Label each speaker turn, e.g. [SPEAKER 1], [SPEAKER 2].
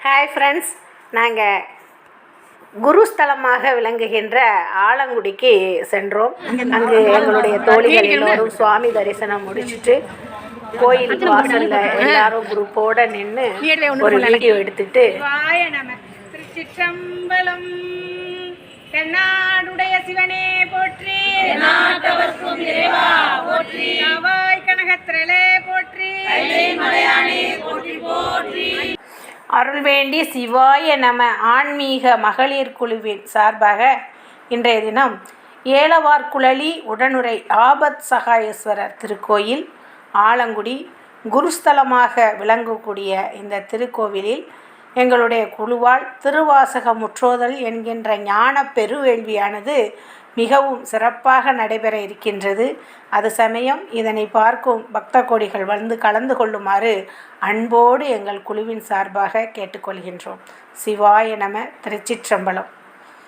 [SPEAKER 1] Hi friends, நாங்கள் குருஸ்தலமாக விளங்குகின்ற ஆலங்குடிக்கு சென்றோம். அங்கு எங்களுடைய தோழிகள் எல்லோரும் சுவாமி தரிசனம் முடிச்சுட்டு கோயில் வாசலில் எல்லாரும் குரூப்போடு நின்று ஒரு வீடியோ எடுத்துட்டு
[SPEAKER 2] திருச்சிற்றம்பலம். தென்னாடுடைய சிவனே போற்றி, போற்றி கனகத்திரளே போற்றி, போற்றி போற்றி.
[SPEAKER 1] அருள் வேண்டி சிவாய நம ஆன்மீக மகளிர் குழுவின் சார்பாக இன்றைய தினம் ஏலவார்குழலி உடனுரை ஆபத் சகாயேஸ்வரர் திருக்கோயில் ஆலங்குடி குருஸ்தலமாக விளங்கக்கூடிய இந்த திருக்கோவிலில் எங்களுடைய குழுவால் திருவாசக முற்றோதல் என்கின்ற ஞான பெருவேள்வியானது மிகவும் சிறப்பாக நடைபெற இருக்கின்றது. அது சமயம் இதனை பார்க்கும் பக்த கோடிகள் வந்து கலந்து கொள்ளுமாறு அன்போடு எங்கள் குழுவின் சார்பாக கேட்டுக்கொள்கின்றோம். சிவாய நம. திருச்சிற்றம்பலம்.